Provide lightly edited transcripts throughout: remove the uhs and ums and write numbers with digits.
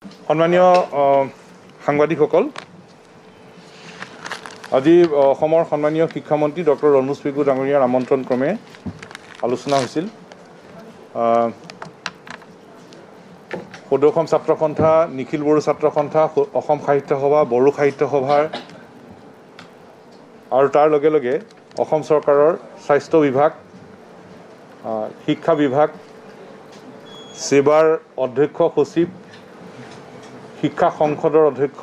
সন্মানীয় সাংবাদিকসকল, আজি অসমৰ সন্মানীয় শিক্ষামন্ত্ৰী ডক্টৰ ৰণোজ পেগু ডাঙৰীয়াৰ আমন্ত্ৰণ ক্ৰমে আলোচনা হৈছিল। সদৌ অসম ছাত্ৰ সন্থা, নিখিল বড়ো ছাত্ৰ সন্থা, অসম সাহিত্য সভা, বড়ো সাহিত্য সভাৰ আৰু তাৰ লগে লগে অসম চৰকাৰৰ স্বাস্থ্য বিভাগ, শিক্ষা বিভাগ, সেৱাৰ অধ্যক্ষ সচিব, শিক্ষা সংসদৰ অধ্যক্ষ,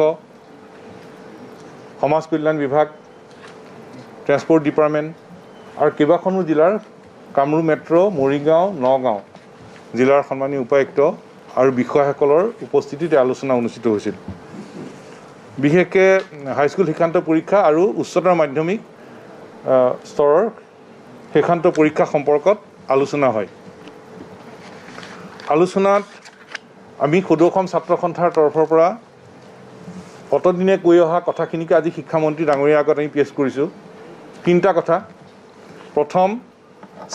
সমাজ কল্যাণ বিভাগ, ট্ৰেন্সপৰ্ট ডিপাৰ্টমেণ্ট আৰু কেইবাখনো জিলাৰ কামৰূপ মেট্ৰ', মৰিগাঁও, নগাঁও জিলাৰ সন্মানীয় উপায়ুক্ত আৰু বিষয়াসকলৰ উপস্থিতিত আলোচনা অনুষ্ঠিত হৈছিল। বিশেষকৈ হাইস্কুল শিক্ষান্ত পৰীক্ষা আৰু উচ্চতৰ মাধ্যমিক স্তৰৰ শিক্ষান্ত পৰীক্ষা সম্পৰ্কত আলোচনা হয়। আলোচনাত আমি সদৌ অসম ছাত্ৰ সন্থাৰ তৰফৰ পৰা অতদিনে কৈ অহা কথাখিনিকে আজি শিক্ষামন্ত্ৰী ডাঙৰীয়াৰ আগত আমি পেছ কৰিছোঁ। তিনিটা কথা। প্ৰথম,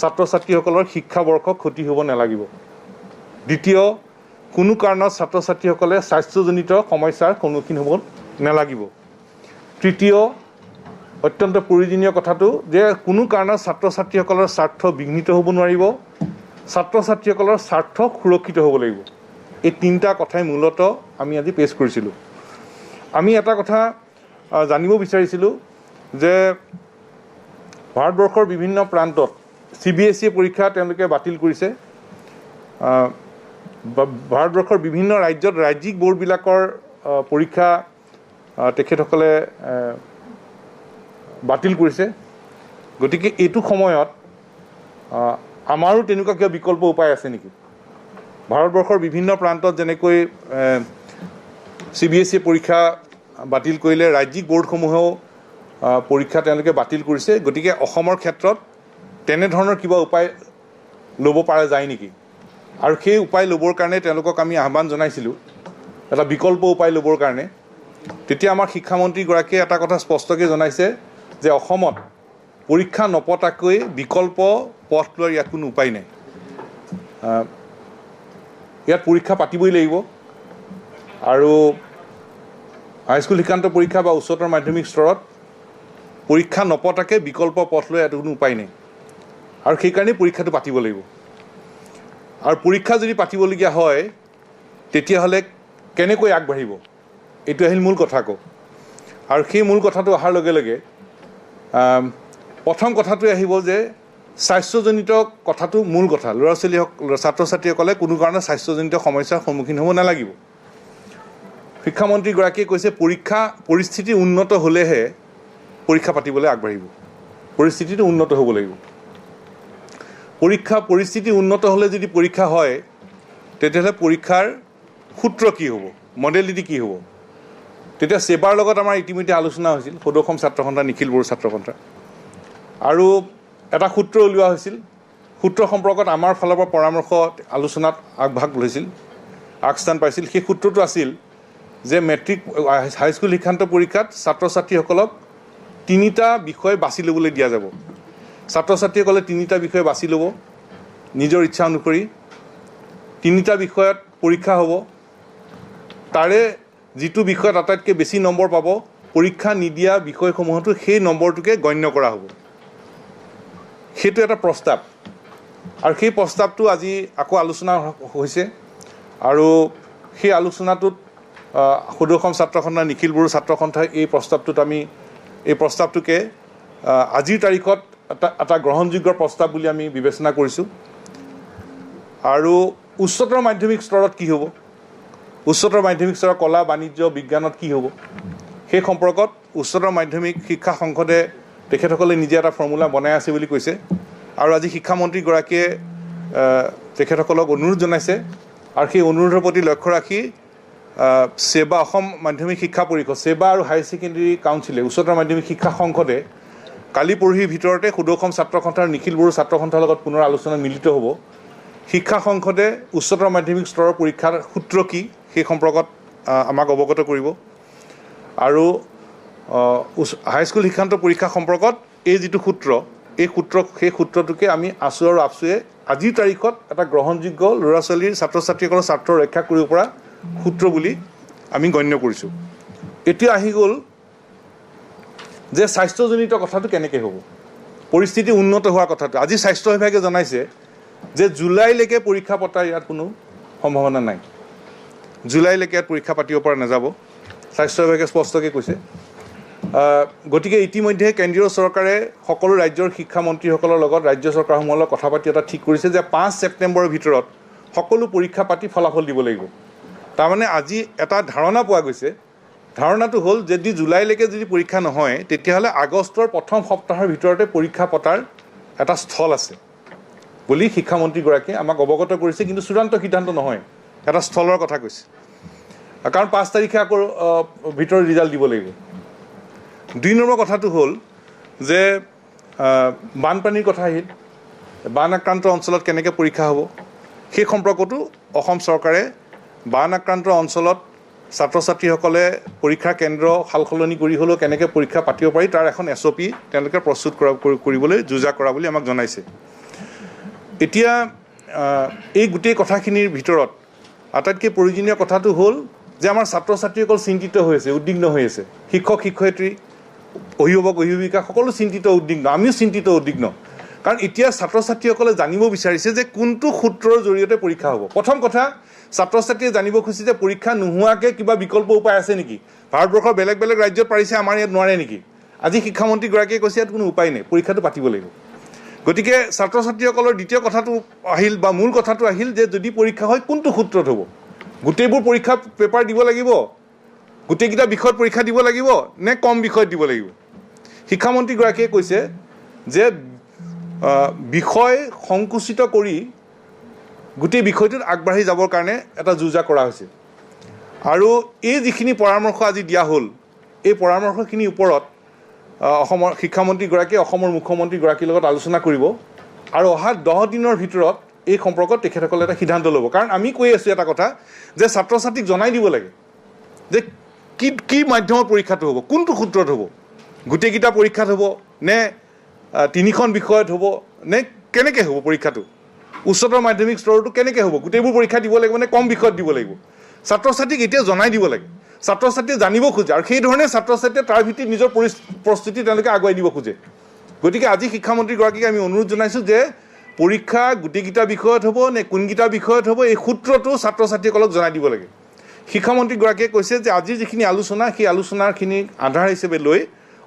ছাত্ৰ ছাত্ৰীসকলৰ শিক্ষাবৰ্ষ ক্ষতি হ'ব নালাগিব। দ্বিতীয়, কোনো কাৰণত ছাত্ৰ ছাত্ৰীসকলে স্বাস্থ্যজনিত সমস্যাৰ সন্মুখীন হ'ব নালাগিব। তৃতীয়, অত্যন্ত প্ৰয়োজনীয় কথাটো যে কোনো কাৰণত ছাত্ৰ ছাত্ৰীসকলৰ স্বাৰ্থ বিঘ্নিত হ'ব নোৱাৰিব, ছাত্ৰ ছাত্ৰীসকলৰ স্বাৰ্থ সুৰক্ষিত হ'ব লাগিব। এই তিনিটা কথাই মূলতঃ আমি আজি পেছ কৰিছিলোঁ। আমি এটা কথা জানিব বিচাৰিছিলোঁ যে ভাৰতবৰ্ষৰ বিভিন্ন প্ৰান্তত CBSE পৰীক্ষা তেওঁলোকে বাতিল কৰিছে। ভাৰতবৰ্ষৰ বিভিন্ন ৰাজ্যত ৰাজ্যিক বৰ্ডবিলাকৰ পৰীক্ষা তেখেতসকলে বাতিল কৰিছে। গতিকে এইটো সময়ত আমাৰো তেনেকুৱা কিবা বিকল্প উপায় আছে নেকি? ভাৰতবৰ্ষৰ বিভিন্ন প্ৰান্তত যেনেকৈ CBSE পৰীক্ষা বাতিল কৰিলে, ৰাজ্যিক বৰ্ডসমূহেও পৰীক্ষা তেওঁলোকে বাতিল কৰিছে। গতিকে অসমৰ ক্ষেত্ৰত তেনেধৰণৰ কিবা উপায় ল'ব পৰা যায় নেকি? আৰু সেই উপায় ল'বৰ কাৰণে তেওঁলোকক আমি আহ্বান জনাইছিলোঁ, এটা বিকল্প উপায় ল'বৰ কাৰণে। তেতিয়া আমাৰ শিক্ষামন্ত্ৰীগৰাকীয়ে এটা কথা স্পষ্টকৈ জনাইছে যে অসমত পৰীক্ষা নপতাকৈ বিকল্প পথ লোৱাৰ ইয়াত কোনো উপায় নাই। ইয়াত পৰীক্ষা পাতিবই লাগিব আৰু হাইস্কুল শিক্ষান্ত পৰীক্ষা বা উচ্চতৰ মাধ্যমিক স্তৰত পৰীক্ষা নপতাকৈ বিকল্প পথ লৈ ইয়াত কোনো উপায় নাই আৰু সেইকাৰণেই পৰীক্ষাটো পাতিব লাগিব। আৰু পৰীক্ষা যদি পাতিবলগীয়া হয় তেতিয়াহ'লে কেনেকৈ আগবাঢ়িব? এইটো আহিল মূল কথা আকৌ। আৰু সেই মূল কথাটো অহাৰ লগে লগে প্ৰথম কথাটোৱে আহিব যে স্বাস্থ্যজনিত কথাটো মূল কথা। ল'ৰা ছোৱালী ছাত্ৰ ছাত্ৰীসকলে কোনো কাৰণে স্বাস্থ্যজনিত সমস্যাৰ সন্মুখীন হ'ব নালাগিব। শিক্ষামন্ত্ৰীগৰাকীয়ে কৈছে পৰীক্ষা পৰিস্থিতি উন্নত হ'লেহে পৰীক্ষা পাতিবলৈ আগবাঢ়িব। পৰিস্থিতিটো উন্নত হ'ব লাগিব। পৰিস্থিতি উন্নত হ'লে যদি পৰীক্ষা হয় তেতিয়াহ'লে পৰীক্ষাৰ সূত্ৰ কি হ'ব, মডেলিটি কি হ'ব? তেতিয়া সেৱাৰ লগত আমাৰ ইতিমধ্যে আলোচনা হৈছিল, সদৌ অসম ছাত্ৰ সন্থা, নিখিল বড়ো ছাত্ৰ সন্থা, আৰু এটা সূত্ৰ উলিওৱা হৈছিল। সূত্ৰ সম্পৰ্কত আমাৰ ফালৰ পৰা পৰামৰ্শ আলোচনাত আগভাগ লৈছিল, আগস্থান পাইছিল। সেই সূত্ৰটো আছিল যে মেট্ৰিক হাইস্কুল শিক্ষান্ত পৰীক্ষাত ছাত্ৰ ছাত্ৰীসকলক তিনিটা বিষয় বাছি ল'বলৈ দিয়া যাব। ছাত্ৰ ছাত্ৰীসকলে তিনিটা বিষয় বাছি ল'ব নিজৰ ইচ্ছা অনুসৰি। তিনিটা বিষয়ত পৰীক্ষা হ'ব। তাৰে যিটো বিষয়ত আটাইতকৈ বেছি নম্বৰ পাব, পৰীক্ষা নিদিয়া বিষয়সমূহতো সেই নম্বৰটোকে গণ্য কৰা হ'ব। সেইটো এটা প্ৰস্তাৱ আৰু সেই প্ৰস্তাৱটো আজি আকৌ আলোচনা হৈছে আৰু সেই আলোচনাটোত সদৌ অসম ছাত্ৰ সন্থা, নিখিল বড়ো ছাত্ৰ সন্থাই এই প্ৰস্তাৱটোকে আজিৰ তাৰিখত এটা গ্ৰহণযোগ্য প্ৰস্তাৱ বুলি আমি বিবেচনা কৰিছোঁ। আৰু উচ্চতৰ মাধ্যমিক স্তৰত কি হ'ব, উচ্চতৰ মাধ্যমিক স্তৰৰ কলা, বাণিজ্য, বিজ্ঞানত কি হ'ব, সেই সম্পৰ্কত উচ্চতৰ মাধ্যমিক শিক্ষা সংসদে তেখেতসকলে নিজে এটা ফৰ্মুলা বনাই আছে বুলি কৈছে। আৰু আজি শিক্ষামন্ত্ৰীগৰাকীয়ে তেখেতসকলক অনুৰোধ জনাইছে আৰু সেই অনুৰোধৰ প্ৰতি লক্ষ্য ৰাখি সেৱা, অসম মাধ্যমিক শিক্ষা পৰিষদ, সেৱা আৰু হায়াৰ ছেকেণ্ডেৰী কাউন্সিলে, উচ্চতৰ মাধ্যমিক শিক্ষা সংসদে কালি পৰহিৰ ভিতৰতে সদৌ অসম ছাত্ৰ সন্থা আৰু নিখিল বড়ো ছাত্ৰ সন্থাৰ লগত পুনৰ আলোচনাত মিলিত হ'ব। শিক্ষা সংসদে উচ্চতৰ মাধ্যমিক স্তৰৰ পৰীক্ষাৰ সূত্ৰ কি সেই সম্পৰ্কত আমাক অৱগত কৰিব আৰু হাইস্কুল শিক্ষান্ত পৰীক্ষা সম্পৰ্কত এই যিটো সূত্ৰ, সেই সূত্ৰটোকে আমি আছু আৰু আপছুৱে আজিৰ তাৰিখত এটা গ্ৰহণযোগ্য ল'ৰা ছোৱালীৰ ছাত্ৰ ছাত্ৰীসকলৰ স্বাৰ্থ ৰক্ষা কৰিব পৰা সূত্ৰ বুলি আমি গণ্য কৰিছোঁ। এতিয়া আহি গ'ল যে স্বাস্থ্যজনিত কথাটো কেনেকৈ হ'ব, পৰিস্থিতি উন্নত হোৱা কথাটো। আজি স্বাস্থ্য বিভাগে জনাইছে যে জুলাইলৈকে পৰীক্ষা পতাৰ ইয়াত কোনো সম্ভাৱনা নাই, জুলাইলৈকে ইয়াত পৰীক্ষা পাতিব পৰা নাযাব, স্বাস্থ্য বিভাগে স্পষ্টকৈ কৈছে। গতিকে ইতিমধ্যে কেন্দ্ৰীয় চৰকাৰে সকলো ৰাজ্যৰ শিক্ষামন্ত্ৰীসকলৰ লগত ৰাজ্য চৰকাৰসমূহৰ লগত কথা পাতি এটা ঠিক কৰিছে যে 5 ছেপ্টেম্বৰৰ ভিতৰত সকলো পৰীক্ষা পাতি ফলাফল দিব লাগিব। তাৰমানে আজি এটা ধাৰণা পোৱা গৈছে, ধাৰণাটো হ'ল যদি জুলাইলৈকে যদি পৰীক্ষা নহয় তেতিয়াহ'লে আগষ্টৰ প্ৰথম সপ্তাহৰ ভিতৰতে পৰীক্ষা পতাৰ এটা স্থল আছে বুলি শিক্ষামন্ত্ৰীগৰাকীয়ে আমাক অৱগত কৰিছে, কিন্তু চূড়ান্ত সিদ্ধান্ত নহয়, এটা স্থলৰ কথা কৈছে। কাৰণ 5 তাৰিখে আকৌ ভিতৰত ৰিজাল্ট দিব লাগিব। 2 নম্বৰ কথাটো হ'ল যে বানপানীৰ কথা আহিল, বান আক্ৰান্ত অঞ্চলত কেনেকৈ পৰীক্ষা হ'ব সেই সম্পৰ্কতো অসম চৰকাৰে বান আক্ৰান্ত অঞ্চলত ছাত্ৰ ছাত্ৰীসকলে পৰীক্ষাৰ কেন্দ্ৰ সাল সলনি কৰি হ'লেও কেনেকৈ পৰীক্ষা পাতিব পাৰি তাৰ এখন SOP তেওঁলোকে প্ৰস্তুত কৰিবলৈ যোজা কৰা বুলি আমাক জনাইছে। এতিয়া এই গোটেই কথাখিনিৰ ভিতৰত আটাইতকৈ প্ৰয়োজনীয় কথাটো হ'ল যে আমাৰ ছাত্ৰ ছাত্ৰীসকল চিন্তিত হৈ আছে, উদ্বিগ্ন হৈ আছে, শিক্ষক শিক্ষয়িত্ৰী অভিভাৱক অভিভাৱিকা সকলো চিন্তিত উদ্বিগ্ন, আমিও চিন্তিত উদ্বিগ্ন। কাৰণ এতিয়া ছাত্ৰ ছাত্ৰীসকলে জানিব বিচাৰিছে যে কোনটো সূত্ৰৰ জৰিয়তে পৰীক্ষা হ'ব। প্ৰথম কথা, ছাত্ৰ ছাত্ৰীয়ে জানিব খুজিছে যে পৰীক্ষা নোহোৱাকৈ কিবা বিকল্প উপায় আছে নেকি, ভাৰতবৰ্ষৰ বেলেগ বেলেগ ৰাজ্যত পাৰিছে আমাৰ ইয়াত নোৱাৰে নেকি। আজি শিক্ষামন্ত্ৰীগৰাকীয়ে কৈছে ইয়াত কোনো উপায় নাই, পৰীক্ষাটো পাতিব লাগিব। গতিকে ছাত্ৰ ছাত্ৰীসকলৰ দ্বিতীয় কথাটো আহিল বা মূল কথাটো আহিল যে যদি পৰীক্ষা হয় কোনটো সূত্ৰত হ'ব, গোটেইবোৰ পৰীক্ষা পেপাৰ দিব লাগিব, গোটেইকেইটা বিষয়ত পৰীক্ষা দিব লাগিব নে কম বিষয়ত দিব লাগিব। শিক্ষামন্ত্ৰীগৰাকীয়ে কৈছে যে বিষয় সংকুচিত কৰি গোটেই বিষয়টোত আগবাঢ়ি যাবৰ কাৰণে এটা যোজা কৰা হৈছে। আৰু এই যিখিনি পৰামৰ্শ আজি দিয়া হ'ল, এই পৰামৰ্শখিনিৰ ওপৰত অসমৰ শিক্ষামন্ত্ৰীগৰাকীয়ে অসমৰ মুখ্যমন্ত্ৰীগৰাকীৰ লগত আলোচনা কৰিব আৰু অহা 10 দিনৰ ভিতৰত এই সম্পৰ্কত তেখেতসকলে এটা সিদ্ধান্ত ল'ব। কাৰণ আমি কৈ আছোঁ এটা কথা যে ছাত্ৰ ছাত্ৰীক জনাই দিব লাগে যে কি মাধ্যমত পৰীক্ষাটো হ'ব, কোনটো সূত্ৰত হ'ব, গোটেইকেইটা পৰীক্ষাত হ'ব নে 3খন বিষয়ত হ'ব নে কেনেকৈ হ'ব পৰীক্ষাটো, উচ্চতৰ মাধ্যমিক স্তৰটো কেনেকৈ হ'ব, গোটেইবোৰ পৰীক্ষা দিব লাগিব নে কম বিষয়ত দিব লাগিব, ছাত্ৰ ছাত্ৰীক এতিয়া জনাই দিব লাগে। ছাত্ৰ ছাত্ৰীয়ে জানিব খোজে আৰু সেইধৰণে ছাত্ৰ ছাত্ৰীয়ে তাৰ ভিত্তিত নিজৰ প্ৰস্তুতি তেওঁলোকে আগুৱাই দিব খোজে। গতিকে আজি শিক্ষামন্ত্ৰীগৰাকীক আমি অনুৰোধ জনাইছোঁ যে পৰীক্ষা গোটেইকেইটা বিষয়ত হ'ব নে কোনকেইটা বিষয়ত হ'ব এই সূত্ৰটো ছাত্ৰ ছাত্ৰীসকলক জনাই দিব লাগে। শিক্ষামন্ত্ৰীগৰাকীয়ে কৈছে যে আজিৰ যিখিনি আলোচনা সেই আলোচনাখিনি আধাৰ হিচাপে লৈ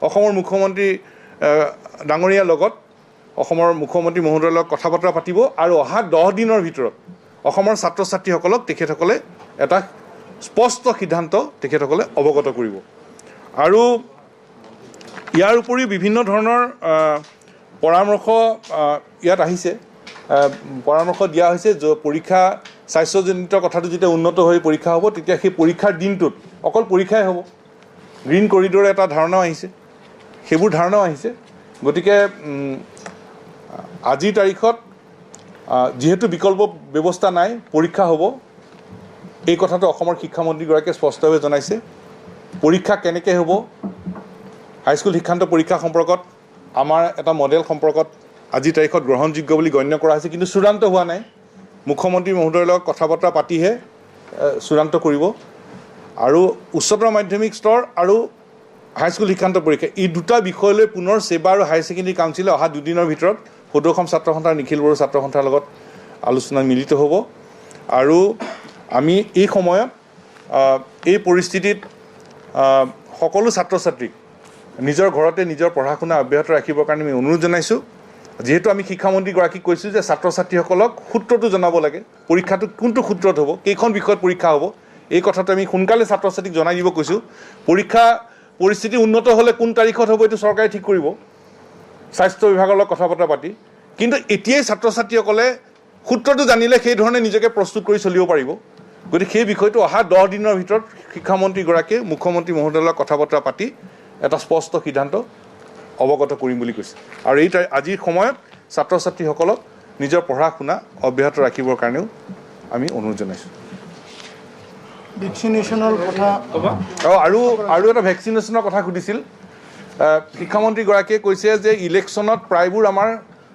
অসমৰ মুখ্যমন্ত্ৰী ডাঙৰীয়াৰ লগত অসমৰ মুখ্যমন্ত্ৰী মহোদয়ৰ লগত কথা বতৰা পাতিব আৰু অহা 10 দিনৰ ভিতৰত অসমৰ ছাত্ৰ ছাত্ৰীসকলক তেখেতসকলে এটা স্পষ্ট সিদ্ধান্ত তেখেতসকলে অৱগত কৰিব। আৰু ইয়াৰ উপৰিও বিভিন্ন ধৰণৰ পৰামৰ্শ ইয়াত আহিছে, পৰামৰ্শ দিয়া হৈছে যে পৰীক্ষা স্বাস্থ্যজনিত কথাটো যেতিয়া উন্নত হৈ পৰীক্ষা হ'ব তেতিয়া সেই পৰীক্ষাৰ দিনটোত অকল পৰীক্ষাই হ'ব, গ্ৰীণ কৰিডৰ এটা ধাৰণাও আহিছে, সেইবোৰ ধাৰণাও আহিছে। গতিকে আজিৰ তাৰিখত যিহেতু বিকল্প ব্যৱস্থা নাই, পৰীক্ষা হ'ব, এই কথাটো অসমৰ শিক্ষামন্ত্ৰীগৰাকীয়ে স্পষ্টভাৱে জনাইছে। পৰীক্ষা কেনেকৈ হ'ব, হাইস্কুল শিক্ষান্ত পৰীক্ষা সম্পৰ্কত আমাৰ এটা মডেল সম্পৰ্কত আজিৰ তাৰিখত গ্ৰহণযোগ্য বুলি গণ্য কৰা হৈছে, কিন্তু চূড়ান্ত হোৱা নাই। মুখ্যমন্ত্ৰী মহোদয়ৰ লগত কথা বতৰা পাতিহে চূড়ান্ত কৰিব। আৰু উচ্চতৰ মাধ্যমিক স্তৰ আৰু হাইস্কুল শিক্ষান্ত পৰীক্ষা এই দুটা বিষয় লৈ পুনৰ ছেবা আৰু হায়াৰ ছেকেণ্ডেৰী কাউন্সিলে অহা 2 দিনৰ ভিতৰত সদৌ অসম ছাত্ৰ সন্থা নিখিল বড়ো ছাত্ৰ সন্থাৰ লগত আলোচনাত মিলিত হ'ব। আৰু আমি এই সময়ত এই পৰিস্থিতিত সকলো ছাত্ৰ ছাত্ৰীক নিজৰ ঘৰতে নিজৰ পঢ়া শুনা অব্যাহত ৰাখিবৰ কাৰণে আমি অনুৰোধ জনাইছোঁ। যিহেতু আমি শিক্ষামন্ত্ৰীগৰাকীক কৈছোঁ যে ছাত্ৰ ছাত্ৰীসকলক সূত্ৰটো জনাব লাগে, পৰীক্ষাটো কোনটো সূত্ৰত হ'ব, কেইখন বিষয়ত পৰীক্ষা হ'ব, এই কথাটো আমি সোনকালে ছাত্ৰ ছাত্ৰীক জনাই দিব কৈছোঁ। পৰীক্ষা পৰিস্থিতি উন্নত হ'লে কোন তাৰিখত হ'ব এইটো চৰকাৰে ঠিক কৰিব স্বাস্থ্য বিভাগৰ লগত কথা বতৰা পাতি। কিন্তু এতিয়াই ছাত্ৰ ছাত্ৰীসকলে সূত্ৰটো জানিলে সেইধৰণে নিজকে প্ৰস্তুত কৰি চলিব পাৰিব। গতিকে সেই বিষয়টো অহা 10 দিনৰ ভিতৰত শিক্ষামন্ত্ৰীগৰাকীয়ে মুখ্যমন্ত্ৰী মহোদয়ৰ লগত কথা বতৰা পাতি এটা স্পষ্ট সিদ্ধান্ত অৱগত কৰিম বুলি কৈছে। আৰু আজিৰ সময়ত ছাত্ৰ ছাত্ৰীসকলক নিজৰ পঢ়া শুনা অব্যাহত ৰাখিবৰ কাৰণেও আমি অনুৰোধ জনাইছোঁ। ভেকচিনেশ্যনৰ কথা আৰু এটা ভেকচিনেশ্যনৰ কথা সুধিছিল শিক্ষামন্ত্ৰীগৰাকীয়ে কৈছে যে ইলেকশ্যনত প্ৰায়বোৰ আমাৰ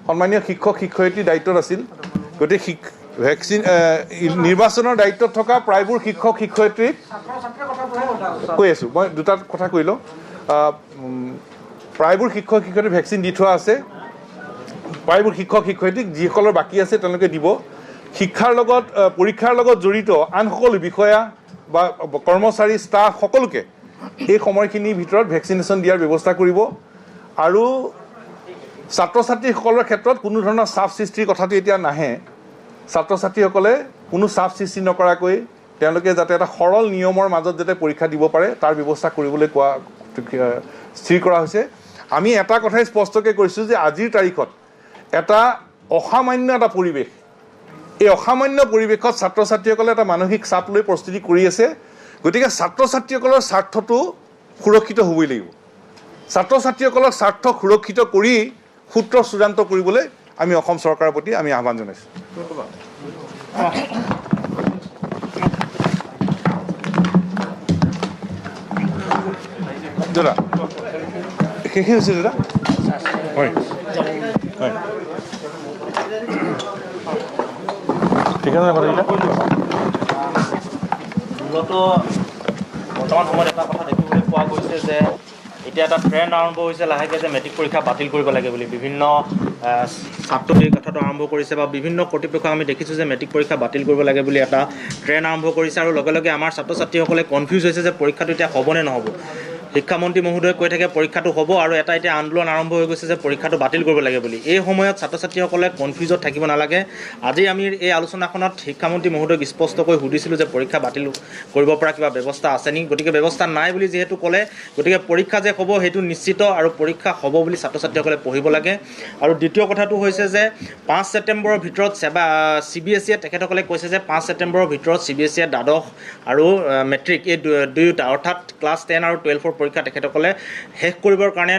সন্মানীয় শিক্ষক শিক্ষয়িত্ৰীৰ দায়িত্বত আছিল। গতিকে ভেকচিন নিৰ্বাচনৰ দায়িত্বত থকা প্ৰায়বোৰ শিক্ষক শিক্ষয়িত্ৰীক কৈ আছোঁ মই দুটা কথা কৈ লওঁ প্ৰায়বোৰ শিক্ষক শিক্ষয়িত্ৰী ভেকচিন দি থোৱা আছে প্ৰায়বোৰ শিক্ষক শিক্ষয়িত্ৰীক যিসকলৰ বাকী আছে তেওঁলোকে দিব শিক্ষাৰ লগত পৰীক্ষাৰ লগত জড়িত আন সকলো বিষয়া বা কৰ্মচাৰী ষ্টাফ সকলোকে এই সময়খিনিৰ ভিতৰত ভেকচিনেশ্যন দিয়াৰ ব্যৱস্থা কৰিব আৰু ছাত্ৰ ছাত্ৰীসকলৰ ক্ষেত্ৰত কোনো ধৰণৰ চাপ সৃষ্টিৰ কথাটো এতিয়া নাহে ছাত্ৰ ছাত্ৰীসকলে কোনো চাপ সৃষ্টি নকৰাকৈ তেওঁলোকে যাতে এটা সৰল নিয়মৰ মাজত যাতে পৰীক্ষা দিব পাৰে তাৰ ব্যৱস্থা কৰিবলৈ কোৱা স্থিৰ কৰা হৈছে আমি এটা কথাই স্পষ্টকৈ কৈছোঁ যে আজিৰ তাৰিখত এটা অসামান্য এটা পৰিৱেশ এই অসামান্য পৰিৱেশত ছাত্ৰ ছাত্ৰীসকলে এটা মানসিক চাপ লৈ প্ৰস্তুতি কৰি আছে গতিকে ছাত্ৰ ছাত্ৰীসকলৰ স্বাৰ্থটো সুৰক্ষিত হ'বই লাগিব ছাত্ৰ ছাত্ৰীসকলৰ স্বাৰ্থ সুৰক্ষিত কৰি সূত্ৰ চূড়ান্ত কৰিবলৈ আমি অসম চৰকাৰৰ প্ৰতি আমি আহ্বান জনাইছোঁ দাদা শেষে হৈছে দাদা হয় হয় ঠিক আছে কথাকেইটা মূলত বৰ্তমান সময়ত এটা কথা দেখিবলৈ পোৱা গৈছে যে এতিয়া এটা ট্ৰেণ্ড আৰম্ভ হৈছে লাহেকৈ যে মেট্ৰিক পৰীক্ষা বাতিল কৰিব লাগে বুলি বিভিন্ন ছাত্ৰই এই কথাটো আৰম্ভ কৰিছে বা বিভিন্ন কৰ্তৃপক্ষক আমি দেখিছোঁ যে মেট্ৰিক পৰীক্ষা বাতিল কৰিব লাগে বুলি এটা ট্ৰেণ্ড আৰম্ভ কৰিছে আৰু লগে লগে আমাৰ ছাত্ৰ ছাত্ৰীসকলে কনফিউজ হৈছে যে পৰীক্ষাটো এতিয়া হ'বনে নহ'ব শিক্ষামন্ত্ৰী মহোদয়ে কৈ থাকে পৰীক্ষাটো হ'ব আৰু এটা এতিয়া আন্দোলন আৰম্ভ হৈ গৈছে যে পৰীক্ষাটো বাতিল কৰিব লাগে বুলি এই সময়ত ছাত্ৰ ছাত্ৰীসকলে কনফিউজত থাকিব নালাগে আজি আমি এই আলোচনাখনত শিক্ষামন্ত্ৰী মহোদয়ক স্পষ্টকৈ সুধিছিলোঁ যে পৰীক্ষা বাতিল কৰিব পৰা কিবা ব্যৱস্থা আছে নেকি গতিকে ব্যৱস্থা নাই বুলি যিহেতু ক'লে গতিকে পৰীক্ষা যে হ'ব সেইটো নিশ্চিত আৰু পৰীক্ষা হ'ব বুলি ছাত্ৰ ছাত্ৰীসকলে পঢ়িব লাগে আৰু দ্বিতীয় কথাটো হৈছে যে 5 ছেপ্টেম্বৰৰ ভিতৰত CBSE তেখেতসকলে কৈছে যে 5 ছেপ্টেম্বৰৰ ভিতৰত CBSE দ্বাদশ আৰু মেট্ৰিক এই দুয়োটা অৰ্থাৎ ক্লাছ 10 আৰু 12 পৰীক্ষা তেখেতসকলে শেষ কৰিবৰ কাৰণে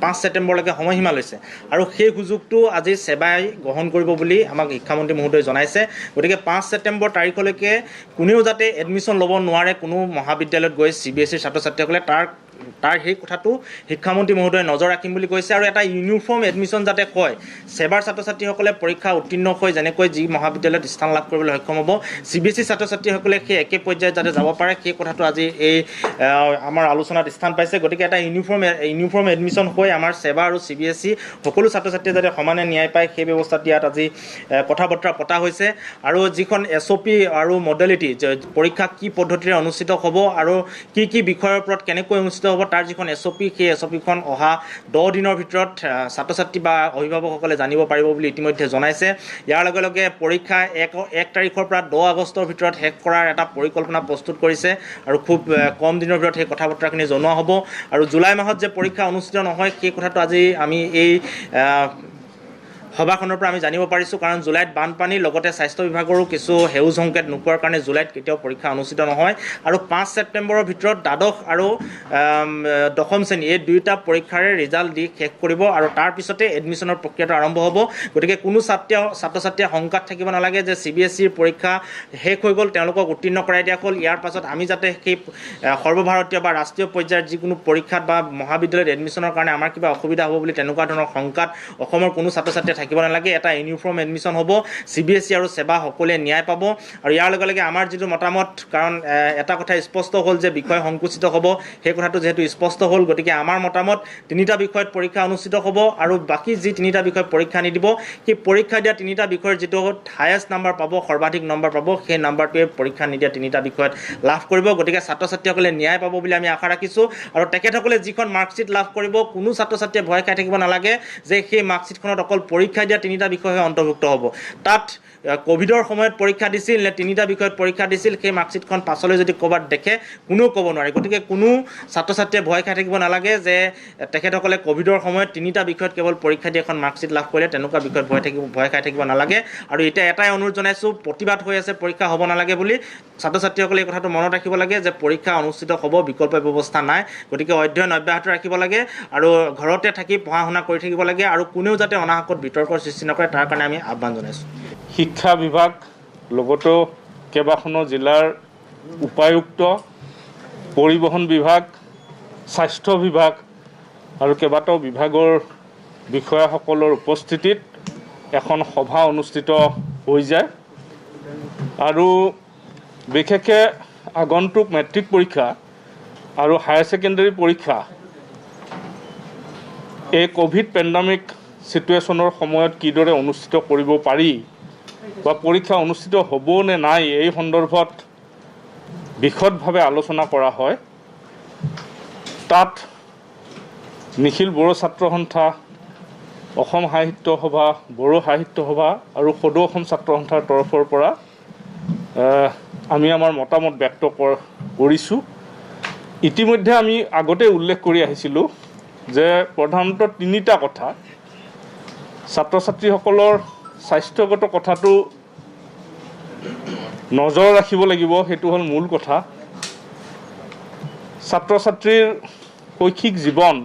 5 ছেপ্টেম্বৰলৈকে সময়সীমা লৈছে আৰু সেই সুযোগটো আজি সেৱাই গ্ৰহণ কৰিব বুলি আমাক শিক্ষামন্ত্ৰী মহোদয়ে জনাইছে গতিকে 5 ছেপ্টেম্বৰ তাৰিখলৈকে কোনেও যাতে এডমিশ্যন ল'ব নোৱাৰে কোনো মহাবিদ্যালয়ত গৈ CBSE ছাত্ৰ ছাত্ৰীসকলে তাৰ সেই কথাটো শিক্ষামন্ত্ৰী মহোদয়ে নজৰ ৰাখিম বুলি কৈছে আৰু এটা ইউনিফৰ্ম এডমিশ্যন যাতে কয় সেৱাৰ ছাত্ৰ ছাত্ৰীসকলে পৰীক্ষা উত্তীৰ্ণ হৈ যেনেকৈ যি মহাবিদ্যালয়ত স্থান লাভ কৰিবলৈ সক্ষম হ'ব CBSE ছাত্ৰ ছাত্ৰীসকলে সেই একে পৰ্যায়ত যাতে যাব পাৰে সেই কথাটো আজি এই আমাৰ আলোচনাত স্থান পাইছে গতিকে এটা ইউনিফৰ্ম এডমিশ্যন হৈ আমাৰ সেৱা আৰু CBSE সকলো ছাত্ৰ ছাত্ৰীয়ে যাতে সমানে ন্যায় পায় সেই ব্যৱস্থাত ইয়াত আজি কথা বতৰা পতা হৈছে আৰু যিখন SOP আৰু মডেলিটি পৰীক্ষা কি পদ্ধতিৰে অনুষ্ঠিত হ'ব আৰু কি বিষয়ৰ ওপৰত কেনেকৈ অনুষ্ঠিত হ'ব তাৰ যিখন SOP সেই SOPখন অহা 10 দিনৰ ভিতৰত ছাত্ৰ ছাত্ৰী বা অভিভাৱকসকলে জানিব পাৰিব বুলি ইতিমধ্যে জনাইছে ইয়াৰ লগে লগে পৰীক্ষা 1 তাৰিখৰ পৰা 10 আগষ্টৰ ভিতৰত শেষ কৰাৰ এটা পৰিকল্পনা প্ৰস্তুত কৰিছে আৰু খুব কম দিনৰ ভিতৰত সেই কথা বতৰাখিনি জনোৱা হ'ব আৰু জুলাই মাহত যে পৰীক্ষা অনুষ্ঠিত নহয় সেই কথাটো আজি আমি এই সভাখনৰ পৰা আমি জানিব পাৰিছোঁ কাৰণ জুলাইত বানপানীৰ লগতে স্বাস্থ্য বিভাগৰো কিছু সেউজ সংকেত নোপোৱাৰ কাৰণে জুলাইত কেতিয়াও পৰীক্ষা অনুষ্ঠিত নহয় আৰু 5 ছেপ্টেম্বৰৰ ভিতৰত দ্বাদশ আৰু দশম শ্ৰেণী এই দুয়োটা পৰীক্ষাৰে ৰিজাল্ট দি শেষ কৰিব আৰু তাৰ পিছতে এডমিশ্যনৰ প্ৰক্ৰিয়াটো আৰম্ভ হ'ব গতিকে কোনো ছাত্ৰ ছাত্ৰীয়ে শংকাত থাকিব নালাগে যে CBSEৰ পৰীক্ষা শেষ হৈ গ'ল তেওঁলোকক উত্তীৰ্ণ কৰাই দিয়া হ'ল ইয়াৰ পাছত আমি যাতে সেই সৰ্বভাৰতীয় বা ৰাষ্ট্ৰীয় পৰ্যায়ৰ যিকোনো পৰীক্ষাত বা মহাবিদ্যালয়ত এডমিশ্যনৰ কাৰণে আমাৰ কিবা অসুবিধা হ'ব বুলি তেনেকুৱা ধৰণৰ শংকাত অসমৰ কোনো ছাত্ৰ ছাত্ৰীয়ে থাকিব নালাগে এটা ইউনিফৰ্ম এডমিশ্যন হ'ব CBSE আৰু সেৱা সকলোৱে ন্যায় পাব আৰু ইয়াৰ লগে লগে আমাৰ যিটো মতামত কাৰণ এটা কথা স্পষ্ট হ'ল যে বিষয় সংকুচিত হ'ব সেই কথাটো যেহেতু স্পষ্ট হ'ল গতিকে আমাৰ মতামত তিনিটা বিষয়ত পৰীক্ষা অনুষ্ঠিত হ'ব আৰু বাকী যি তিনিটা বিষয় পৰীক্ষা নিদিব সেই পৰীক্ষা দিয়া তিনিটা বিষয়ৰ যিটো হায়েষ্ট নাম্বাৰ পাব সৰ্বাধিক নম্বৰ পাব সেই নাম্বাৰটোৱে পৰীক্ষা নিদিয়া তিনিটা বিষয়ত লাভ কৰিব গতিকে ছাত্ৰ ছাত্ৰীসকলে ন্যায় পাব বুলি আমি আশা ৰাখিছোঁ আৰু তেখেতসকলে যিখন মাৰ্কশ্বিট লাভ কৰিব কোনো ছাত্ৰ ছাত্ৰীয়ে ভয় খাই থাকিব নালাগে যে সেই মাৰ্কশ্বিটখনত অকল পৰীক্ষা দিয়া তিনিটা বিষয়হে অন্তৰ্ভুক্ত হ'ব তাত কোভিডৰ সময়ত পৰীক্ষা দিছিল নে তিনিটা বিষয়ত পৰীক্ষা দিছিল সেই মাৰ্কশ্বিটখন পাছলৈ যদি ক'ৰবাত দেখে কোনেও ক'ব নোৱাৰে গতিকে কোনো ছাত্ৰ ছাত্ৰীয়ে ভয় খাই থাকিব নালাগে যে তেখেতসকলে কোভিডৰ সময়ত তিনিটা বিষয়ত কেৱল পৰীক্ষা দি এখন মাৰ্কশ্বিট লাভ কৰিলে তেনেকুৱা বিষয়ত ভয় খাই থাকিব নালাগে আৰু এতিয়া এটাই অনুৰোধ জনাইছোঁ প্ৰতিবাদ হৈ আছে পৰীক্ষা হ'ব নালাগে বুলি ছাত্ৰ ছাত্ৰীসকলে এই কথাটো মনত ৰাখিব লাগে যে পৰীক্ষা অনুষ্ঠিত হ'ব বিকল্প ব্যৱস্থা নাই গতিকে অধ্যয়ন অব্যাহত ৰাখিব লাগে আৰু ঘৰতে থাকি পঢ়া শুনা কৰি থাকিব লাগে আৰু কোনেও যাতে অনাহকত বিতৰ্কৰ সৃষ্টি নকৰে তাৰ কাৰণে আমি আহ্বান জনাইছোঁ শিক্ষা বিভাগ লগতেও কেইবাখনো জিলাৰ উপায়ুক্ত পৰিবহণ বিভাগ স্বাস্থ্য বিভাগ আৰু কেইবাটাও বিভাগৰ বিষয়াসকলৰ উপস্থিতিত এখন সভা অনুষ্ঠিত হৈ যায় আৰু বিশেষকৈ আগন্তুক মেট্ৰিক পৰীক্ষা আৰু হায়াৰ ছেকেণ্ডেৰী পৰীক্ষা এই কোভিড পেণ্ডামিক চিটুৱেশ্যনৰ সময়ত কিদৰে অনুষ্ঠিত কৰিব পাৰি বা পৰীক্ষা অনুষ্ঠিত হ'ব নে নাই এই সন্দৰ্ভত বিশদভাৱে আলোচনা কৰা হয়। তাত নিখিল বড়ো ছাত্ৰ সন্থা, অসম সাহিত্য সভা, বড়ো সাহিত্য সভা আৰু সদৌ অসম ছাত্ৰ সন্থাৰ তৰফৰ পৰা আমি আমাৰ মতামত ব্যক্ত কৰিছোঁ। ইতিমধ্যে আমি আগতে উল্লেখ কৰি আহিছিলোঁ যে প্ৰধানতঃ তিনিটা কথা। ছাত্ৰ ছাত্ৰীসকলৰ স্বাস্থ্যগত কথাটো নজৰ ৰাখিব লাগিব, সেইটো হ'ল মূল কথা। ছাত্ৰ ছাত্ৰীৰ শৈক্ষিক জীৱন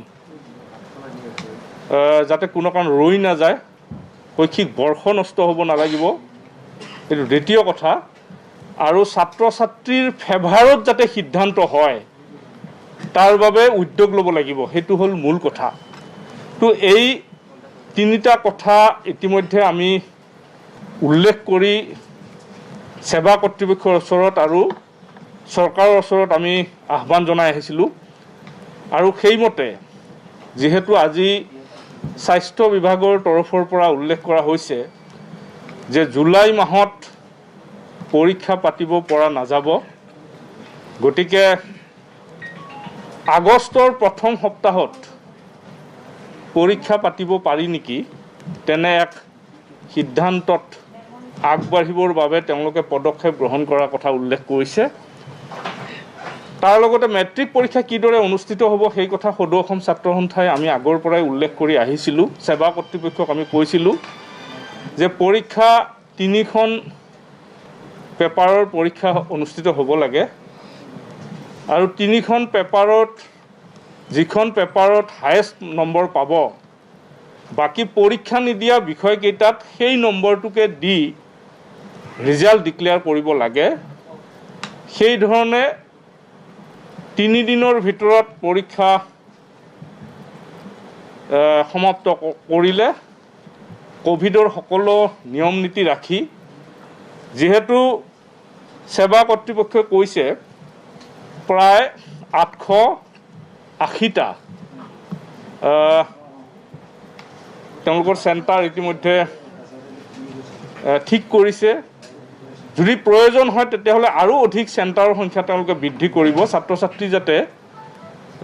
যাতে কোনো কাৰণ ৰৈ নাযায়, শৈক্ষিক বৰ্ষ নষ্ট হ'ব নালাগিব, সেইটো দ্বিতীয় কথা। আৰু ছাত্ৰ ছাত্ৰীৰ ফেভাৰত যাতে সিদ্ধান্ত হয় তাৰ বাবে উদ্যোগ ল'ব লাগিব, সেইটো হ'ল মূল কথা। তো এই তিনিটা কথা ইতিমধ্যে আমি উল্লেখ কৰি সেৱা কৰ্তৃপক্ষৰ ওচৰত আৰু চৰকাৰৰ ওচৰত আমি আহ্বান জনাই আহিছিলোঁ। আৰু সেইমতে যিহেতু আজি স্বাস্থ্য বিভাগৰ তৰফৰ পৰা উল্লেখ কৰা হৈছে যে জুলাই মাহত পৰীক্ষা পাতিব পৰা নাযাব, গতিকে আগষ্টৰ প্ৰথম সপ্তাহত পৰীক্ষা পাতিব পাৰি নেকি, তেনে এক সিদ্ধান্তত আগবাঢ়িবৰ বাবে তেওঁলোকে পদক্ষেপ গ্ৰহণ কৰাৰ কথা উল্লেখ কৰিছে। তাৰ লগতে মেট্ৰিক পৰীক্ষা কিদৰে অনুষ্ঠিত হ'ব সেই কথা সদৌ অসম ছাত্ৰ সন্থাই আমি আগৰ পৰাই উল্লেখ কৰি আহিছিলোঁ। সেৱা কৰ্তৃপক্ষক আমি কৈছিলোঁ যে পৰীক্ষা 3খন পেপাৰৰ পৰীক্ষা অনুষ্ঠিত হ'ব লাগে আৰু 3খন পেপাৰত যিখন পেপাৰত হায়েষ্ট নম্বৰ পাব, বাকী পৰীক্ষা নিদিয়া বিষয়কেইটাত সেই নম্বৰটোকে দি ৰিজাল্ট ডিক্লেয়াৰ কৰিব লাগে। সেই ধৰণে 3 দিনৰ ভিতৰত পৰীক্ষা সমাপ্ত কৰিলে কোভিডৰ সকলো নিয়ম নীতি ৰাখি, যিহেতু সেৱা কৰ্তৃপক্ষই কৈছে প্ৰায় 880টা তেওঁলোকৰ চেণ্টাৰ ইতিমধ্যে ঠিক কৰিছে। যদি প্ৰয়োজন হয় তেতিয়াহ'লে আৰু অধিক চেণ্টাৰৰ সংখ্যা তেওঁলোকে বৃদ্ধি কৰিব, ছাত্ৰ ছাত্ৰী যাতে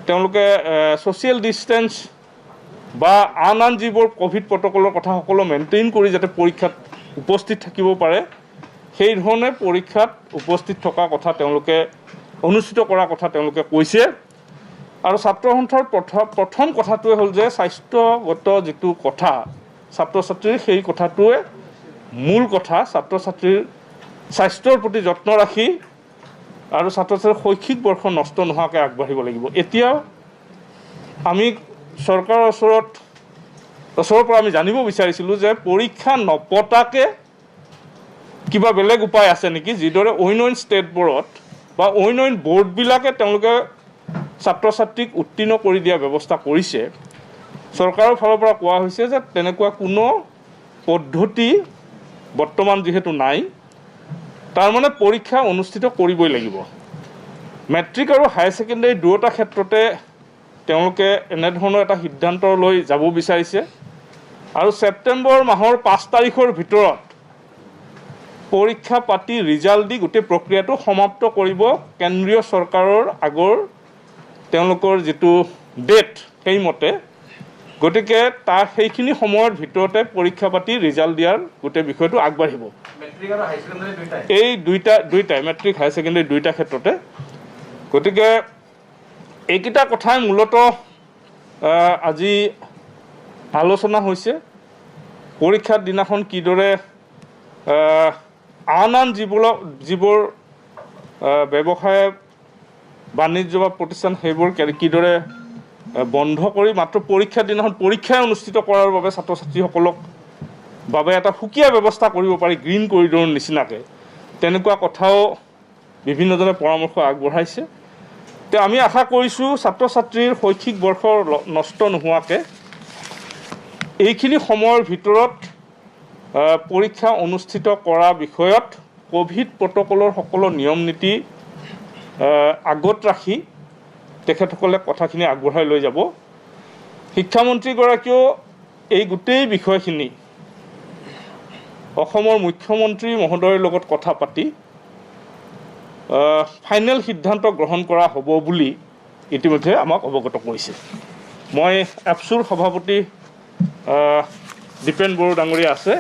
তেওঁলোকে ছ'চিয়েল ডিষ্টেঞ্চ বা আন যিবোৰ কোভিড প্ৰট'কলৰ কথা সকলো মেইনটেইন কৰি যাতে পৰীক্ষাত উপস্থিত থাকিব পাৰে, সেই ধৰণে পৰীক্ষাত উপস্থিত থকা কথা তেওঁলোকে অনুষ্ঠিত কৰাৰ কথা তেওঁলোকে কৈছে। আৰু ছাত্ৰ সন্থাৰ প্ৰথম কথাটোৱে হ'ল যে স্বাস্থ্যগত যিটো কথা ছাত্ৰ ছাত্ৰীৰ, সেই কথাটোৱে মূল কথা। ছাত্ৰ ছাত্ৰীৰ স্বাস্থ্যৰ প্ৰতি যত্ন ৰাখি আৰু ছাত্ৰ ছাত্ৰীৰ শৈক্ষিক বৰ্ষ নষ্ট নোহোৱাকৈ আগবাঢ়িব লাগিব। এতিয়া আমি চৰকাৰৰ ওচৰৰ পৰা আমি জানিব বিচাৰিছিলোঁ যে পৰীক্ষা নপতাকৈ কিবা বেলেগ উপায় আছে নেকি, যিদৰে অন্য ষ্টেটবোৰত বা অন্য বৰ্ডবিলাকে তেওঁলোকে ছাত্ৰ ছাত্ৰীক উত্তীৰ্ণ কৰি দিয়া ব্যৱস্থা কৰিছে। চৰকাৰৰ ফালৰ পৰা কোৱা হৈছে যে তেনেকুৱা কোনো পদ্ধতি বৰ্তমান যিহেতু নাই, তাৰমানে পৰীক্ষা অনুষ্ঠিত কৰিবই লাগিব। মেট্ৰিক আৰু হায়াৰ ছেকেণ্ডেৰী দুয়োটা ক্ষেত্ৰতে তেওঁলোকে এনেধৰণৰ এটা সিদ্ধান্ত লৈ যাব বিচাৰিছে আৰু ছেপ্টেম্বৰ মাহৰ 5 তাৰিখৰ ভিতৰত পৰীক্ষা পাতি ৰিজাল্ট দি গোটেই প্ৰক্ৰিয়াটো সমাপ্ত কৰিব কেন্দ্ৰীয় চৰকাৰৰ আগৰ তেওঁলোকৰ যিটো ডেট সেইমতে। গতিকে সেইখিনি সময়ৰ ভিতৰতে পৰীক্ষা পাতি ৰিজাল্ট দিয়াৰ গোটেই বিষয়টো আগবাঢ়িব। এই দুইটাই মেট্ৰিক হায়াৰ ছেকেণ্ডেৰী দুইটা ক্ষেত্ৰতে। গতিকে এইকেইটা কথাই মূলতঃ আজি আলোচনা হৈছে। পৰীক্ষাৰ দিনাখন কিদৰে আন যিবোৰ ব্যৱসায় বাণিজ্য বা প্ৰতিষ্ঠান সেইবোৰ কিদৰে বন্ধ কৰি মাত্ৰ পৰীক্ষাৰ দিনাখন পৰীক্ষাই অনুষ্ঠিত কৰাৰ বাবে ছাত্ৰ ছাত্ৰীসকলক বাবে এটা সুকীয়া ব্যৱস্থা কৰিব পাৰি, গ্ৰীণ কৰিডৰৰ নিচিনাকৈ, তেনেকুৱা কথাও বিভিন্নজনে পৰামৰ্শ আগবঢ়াইছে। তো আমি আশা কৰিছোঁ ছাত্ৰ ছাত্ৰীৰ শৈক্ষিক বৰ্ষ নষ্ট নোহোৱাকৈ এইখিনি সময়ৰ ভিতৰত পৰীক্ষা অনুষ্ঠিত কৰা বিষয়ত কোভিড প্ৰট'কলৰ সকলো নিয়ম নীতি আগত ৰাখি তেখেতসকলে কথাখিনি আগবঢ়াই লৈ যাব। শিক্ষামন্ত্ৰীগৰাকীয়েও এই গোটেই বিষয়খিনি অসমৰ মুখ্যমন্ত্ৰী মহোদয়ৰ লগত কথা পাতি ফাইনেল সিদ্ধান্ত গ্ৰহণ কৰা হ'ব বুলি ইতিমধ্যে আমাক অৱগত কৰিছে। মই এপছুৰ সভাপতি দীপেন বড়ো ডাঙৰীয়া আছে,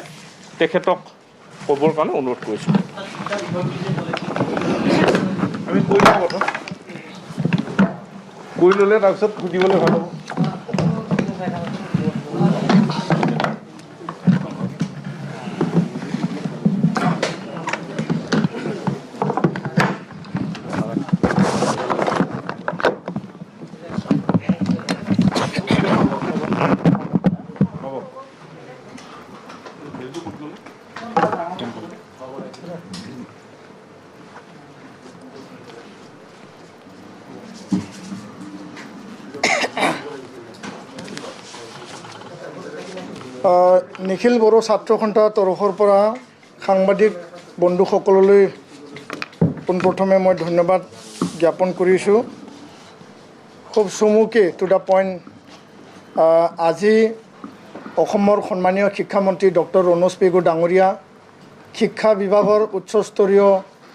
তেখেতক ক'বৰ কাৰণে অনুৰোধ কৰিছোঁ। আমি কৈ লওঁ কথা, কৈ ল'লে তাৰপিছত সুধিবলৈ ভাল হ'ব। নিখিল বড়ো ছাত্ৰ সন্থাৰ তৰফৰ পৰা সাংবাদিক বন্ধুসকললৈ পোনপ্ৰথমে মই ধন্যবাদ জ্ঞাপন কৰিছোঁ। খুব চমুকে টু দ্য পইণ্ট, আজি অসমৰ সন্মানীয় শিক্ষামন্ত্ৰী ডক্টৰ ৰণোজ পেগু ডাঙৰীয়া, শিক্ষা বিভাগৰ উচ্চস্তৰীয়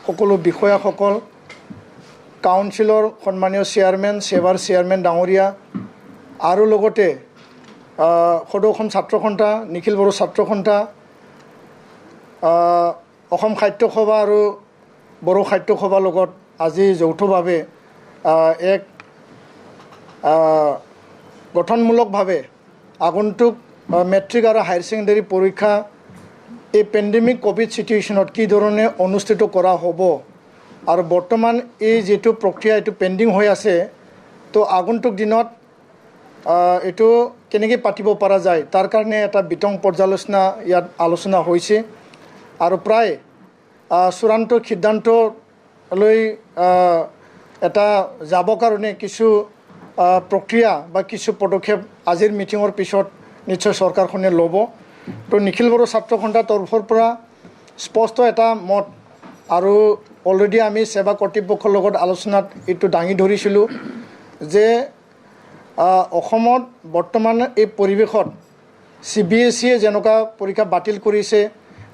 সকলো বিষয়াসকল, কাউন্সিলৰ সন্মানীয় চেয়াৰমেন, সেৱাৰ চেয়াৰমেন ডাঙৰীয়া আৰু লগতে সদৌ অসম ছাত্ৰ সন্থা, নিখিল বড়ো ছাত্ৰ সন্থা, অসম সাহিত্য সভা আৰু বড়ো সাহিত্য সভাৰ লগত আজি যৌথভাৱে এক গঠনমূলকভাৱে আগন্তুক মেট্ৰিক আৰু হায়াৰ ছেকেণ্ডেৰী পৰীক্ষা এই পেণ্ডেমিক কোভিড চিটুৱেশ্যনত কি ধৰণে অনুষ্ঠিত কৰা হ'ব আৰু বৰ্তমান এই যিটো প্ৰক্ৰিয়া এইটো পেণ্ডিং হৈ আছে, তো আগন্তুক দিনত এইটো কেনেকৈ পাতিব পৰা যায় তাৰ কাৰণে এটা বিতং পৰ্যালোচনা ইয়াত আলোচনা হৈছে আৰু প্ৰায় চূড়ান্ত সিদ্ধান্তলৈ এটা যাবৰ কাৰণে কিছু প্ৰক্ৰিয়া বা কিছু পদক্ষেপ আজিৰ মিটিঙৰ পিছত নিশ্চয় চৰকাৰখনে ল'ব। তো নিখিল বড়ো ছাত্ৰ সন্থাৰ তৰফৰ পৰা স্পষ্ট এটা মত আৰু অলৰেডি আমি সেৱা কৰ্তৃপক্ষৰ লগত আলোচনাত এইটো দাঙি ধৰিছিলোঁ যে অসমত বৰ্তমান এই পৰিৱেশত CBSE যেনেকুৱা পৰীক্ষা বাতিল কৰিছে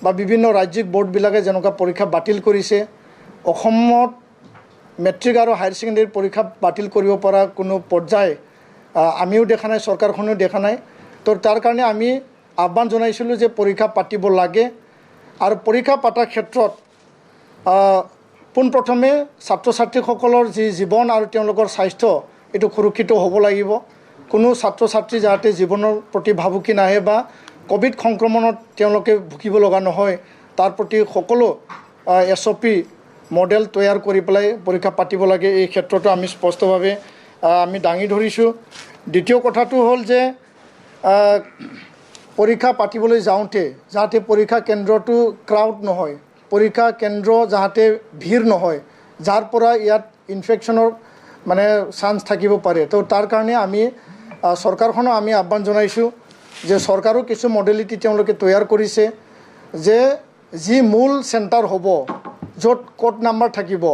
বা বিভিন্ন ৰাজ্যিক বোৰ্ডবিলাকে যেনেকুৱা পৰীক্ষা বাতিল কৰিছে, অসমত মেট্ৰিক আৰু হায়াৰ ছেকেণ্ডেৰী পৰীক্ষা বাতিল কৰিব পৰা কোনো পৰ্যায় আমিও দেখা নাই, চৰকাৰখনেও দেখা নাই। তো তাৰ কাৰণে আমি আহ্বান জনাইছিলোঁ যে পৰীক্ষা পাতিব লাগে আৰু পৰীক্ষা পতাৰ ক্ষেত্ৰত পোনপ্ৰথমে ছাত্ৰ ছাত্ৰীসকলৰ যি জীৱন আৰু তেওঁলোকৰ স্বাস্থ্য এইটো সুৰক্ষিত হ'ব লাগিব। কোনো ছাত্ৰ ছাত্ৰী যাতে জীৱনৰ প্ৰতি ভাবুকি নাহে বা কোভিড সংক্ৰমণত তেওঁলোকে ভুগিব লগা নহয়, তাৰ প্ৰতি সকলো SOP মডেল তৈয়াৰ কৰি পেলাই পৰীক্ষা পাতিব লাগে। এই ক্ষেত্ৰতো আমি স্পষ্টভাৱে আমি দাঙি ধৰিছোঁ। দ্বিতীয় কথাটো হ'ল যে পৰীক্ষা পাতিবলৈ যাওঁতে যাতে পৰীক্ষা কেন্দ্ৰটো ক্ৰাউড নহয়, পৰীক্ষা কেন্দ্ৰ যাতে ভিৰ নহয়, যাৰ পৰা ইয়াত ইনফেকশ্যনৰ মানে চান্স থাকিব পাৰে। তো তাৰ কাৰণে আমি চৰকাৰখনক আমি আহ্বান জনাইছোঁ যে চৰকাৰো কিছু মডেলিটি তেওঁলোকে তৈয়াৰ কৰিছে যে যি মূল চেণ্টাৰ হ'ব, য'ত কোড নাম্বাৰ থাকিব,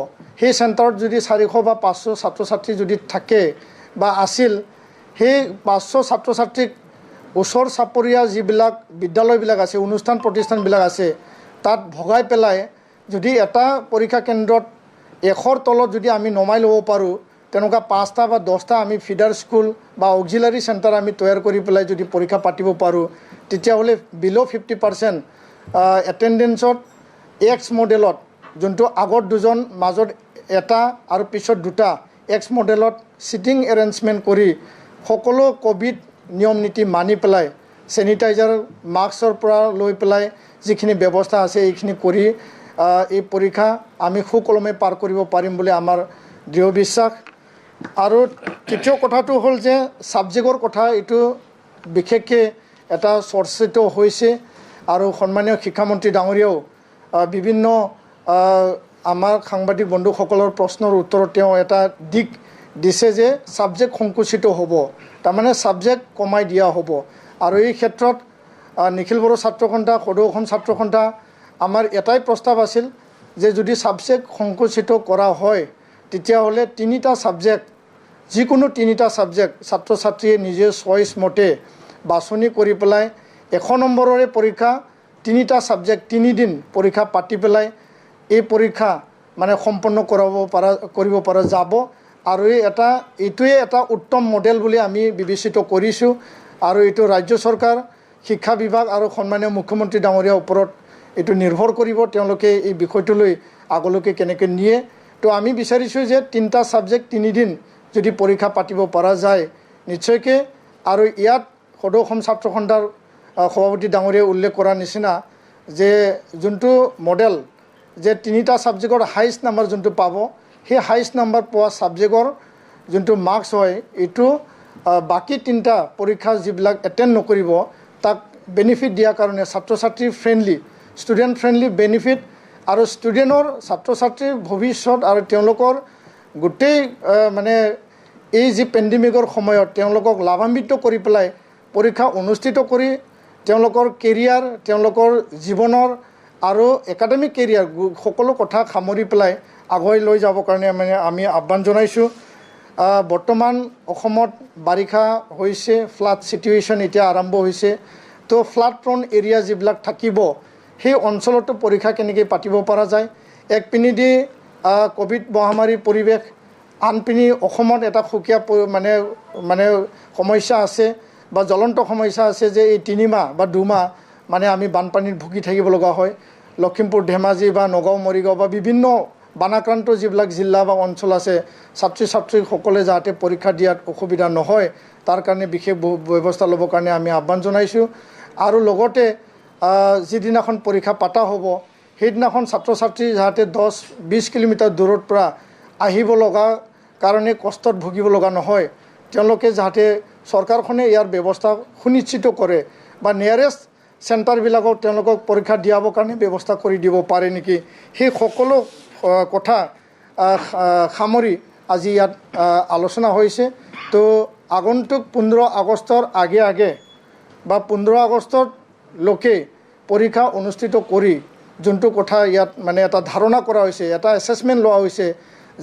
সেই চেণ্টাৰত যদি 400 বা 500 ছাত্ৰ ছাত্ৰী যদি থাকে বা আছিল, সেই 500 ছাত্ৰ ছাত্ৰীক ওচৰ চাপৰীয়া যিবিলাক বিদ্যালয়বিলাক আছে, অনুষ্ঠান প্ৰতিষ্ঠানবিলাক আছে, তাত ভগাই পেলাই যদি এটা পৰীক্ষা কেন্দ্ৰত 100ৰ তলত যদি আমি নমাই ল'ব পাৰোঁ, তেনেকুৱা 5টা বা 10টা আমি ফিডাৰ স্কুল বা অক্সিলাৰী চেণ্টাৰ আমি তৈয়াৰ কৰি পেলাই যদি পৰীক্ষা পাতিব পাৰোঁ, তেতিয়াহ'লে বিল' 50% এটেণ্ডেঞ্চত X মডেলত, যোনটো আগত দুজন মাজত এটা আৰু পিছত দুটা X মডেলত ছিটিং এৰেঞ্জমেণ্ট কৰি সকলো কোভিড নিয়ম নীতি মানি পেলাই চেনিটাইজাৰ মাস্কৰ পৰা লৈ পেলাই যিখিনি ব্যৱস্থা আছে এইখিনি কৰি এই পৰীক্ষা আমি সুকলমে পাৰ কৰিব পাৰিম বুলি আমাৰ দৃঢ় বিশ্বাস। আৰু তৃতীয় কথাটো হ'ল যে ছাবজেক্টৰ কথা, এইটো বিশেষকৈ এটা চৰ্চিত হৈছে আৰু সন্মানীয় শিক্ষামন্ত্ৰী ডাঙৰীয়াও বিভিন্ন আমাৰ সাংবাদিক বন্ধুসকলৰ প্ৰশ্নৰ উত্তৰত তেওঁ এটা দিশ দিছে যে ছাবজেক্ট সংকুচিত হ'ব, তাৰমানে ছাবজেক্ট কমাই দিয়া হ'ব। আৰু এই ক্ষেত্ৰত নিখিল বড়ো ছাত্ৰ সন্থা সদৌ অসম ছাত্ৰ সন্থা আমাৰ এটাই প্ৰস্তাৱ আছিল যে যদি ছাবজেক্ট সংকুচিত কৰা হয় তেতিয়াহ'লে 3টা ছাবজেক্ট যিকোনো 3টা ছাবজেক্ট ছাত্ৰ ছাত্ৰীয়ে নিজে চইচ মতে বাছনি কৰি পেলাই 100 নম্বৰৰে পৰীক্ষা 3টা ছাবজেক্ট 3 দিন পৰীক্ষা পাতি পেলাই এই পৰীক্ষা মানে সম্পন্ন কৰিব পৰা যাব আৰু এইটোৱে এটা উত্তম মডেল বুলি আমি বিবেচিত কৰিছোঁ আৰু এইটো ৰাজ্য চৰকাৰ শিক্ষা বিভাগ আৰু সন্মানীয় মুখ্যমন্ত্ৰী ডাঙৰীয়াৰ ওপৰত এইটো নিৰ্ভৰ কৰিব তেওঁলোকে এই বিষয়টোলৈ আগলৈকে কেনেকৈ নিয়ে তো আমি বিচাৰিছোঁ যে 3টা ছাবজেক্ট 3 দিন যদি পৰীক্ষা পাতিব পৰা যায় নিশ্চয়কৈ আৰু ইয়াত সদৌ অসম ছাত্ৰ সন্থাৰ সভাপতি ডাঙৰীয়াই উল্লেখ কৰাৰ নিচিনা যে যোনটো মডেল যে 3টা ছাবজেক্টৰ হাইষ্ট নাম্বাৰ যোনটো পাব সেই হাইষ্ট নাম্বাৰ পোৱা ছাবজেক্টৰ যোনটো মাৰ্কছ হয় এইটো বাকী 3টা পৰীক্ষা যিবিলাক এটেণ্ড নকৰিব তাক বেনিফিট দিয়াৰ কাৰণে ছাত্ৰ ছাত্ৰী ফ্ৰেণ্ডলি ষ্টুডেণ্ট ফ্ৰেণ্ডলি বেনিফিট আৰু ষ্টুডেণ্টৰ ছাত্ৰ ছাত্ৰীৰ ভৱিষ্যত আৰু তেওঁলোকৰ গোটেই মানে এই যি পেণ্ডেমিকৰ সময়ত তেওঁলোকক লাভান্বিত কৰি পেলাই পৰীক্ষা অনুষ্ঠিত কৰি তেওঁলোকৰ কেৰিয়াৰ তেওঁলোকৰ জীৱনৰ আৰু একাডেমিক কেৰিয়াৰ সকলো কথা সামৰি পেলাই আগুৱাই লৈ যাবৰ কাৰণে মানে আমি আহ্বান জনাইছোঁ বৰ্তমান অসমত বাৰিষা হৈছে ফ্লাড চিটুৱেশ্যন এতিয়া আৰম্ভ হৈছে তো ফ্লাড প্ৰন এৰিয়া যিবিলাক থাকিব সেই অঞ্চলতো পৰীক্ষা কেনেকৈ পাতিব পৰা যায় একপিনেদি কোভিড মহামাৰীৰ পৰিৱেশ আনপিনে অসমত এটা সুকীয়া মানে সমস্যা আছে বা জ্বলন্ত সমস্যা আছে যে এই 3 মাহ বা 2 মাহ মানে আমি বানপানীত ভুগি থাকিব লগা হয় লখিমপুৰ ধেমাজি বা নগাঁও মৰিগাঁও বা বিভিন্ন বানাক্ৰান্ত যিবিলাক জিলা বা অঞ্চল আছে ছাত্ৰী ছাত্ৰীসকলে যাতে পৰীক্ষা দিয়াত অসুবিধা নহয় তাৰ কাৰণে বিশেষ ব্যৱস্থা ল'বৰ কাৰণে আমি আহ্বান জনাইছোঁ আৰু লগতে যিদিনাখন পৰীক্ষা পাতা হ'ব সেইদিনাখন ছাত্ৰ ছাত্ৰী যাতে 10-20 কিলোমিটাৰ দূৰৰ পৰা আহিব লগা কাৰণে কষ্টত ভুগিব লগা নহয় তেওঁলোকে যাতে চৰকাৰখনে ইয়াৰ ব্যৱস্থা সুনিশ্চিত কৰে বা নিয়াৰেষ্ট চেণ্টাৰবিলাকক তেওঁলোকক পৰীক্ষা দিয়াবৰ কাৰণে ব্যৱস্থা কৰি দিব পাৰে নেকি সেই সকলো কথা সামৰি আজি ইয়াত আলোচনা হৈছে তো আগন্তুক 15 আগষ্টৰ আগে বা 15 আগষ্টৰ লোকে পৰীক্ষা অনুষ্ঠিত কৰি যোনটো কথা ইয়াত মানে এটা ধাৰণা কৰা হৈছে এটা এছেছমেণ্ট লোৱা হৈছে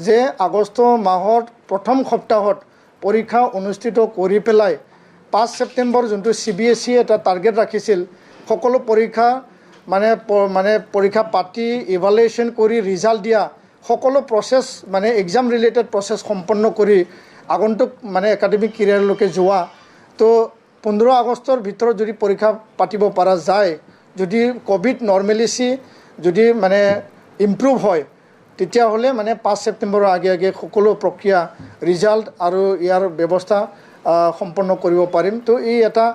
যে আগষ্ট মাহৰ প্ৰথম সপ্তাহত পৰীক্ষা অনুষ্ঠিত কৰি পেলাই 5 ছেপ্টেম্বৰ যোনটো CBSE এটা টাৰ্গেট ৰাখিছিল সকলো পৰীক্ষা মানে পৰীক্ষা পাতি ইভালুৱেশ্যন কৰি ৰিজাল্ট দিয়া সকলো প্ৰচেছ মানে এক্সাম ৰিলেটেড প্ৰচেছ সম্পন্ন কৰি আগন্তুক মানে একাডেমিক কেৰিয়াৰলৈকে যোৱা তো 15 আগষ্টৰ ভিতৰত যদি পৰীক্ষা পাতিব পৰা যায় যদি কোভিড নৰ্মেলিচি যদি মানে ইম্প্ৰুভ হয় তেতিয়াহ'লে মানে 5 ছেপ্টেম্বৰৰ আগে সকলো প্ৰক্ৰিয়া ৰিজাল্ট আৰু ইয়াৰ ব্যৱস্থা সম্পন্ন কৰিব পাৰিম তো এই এটা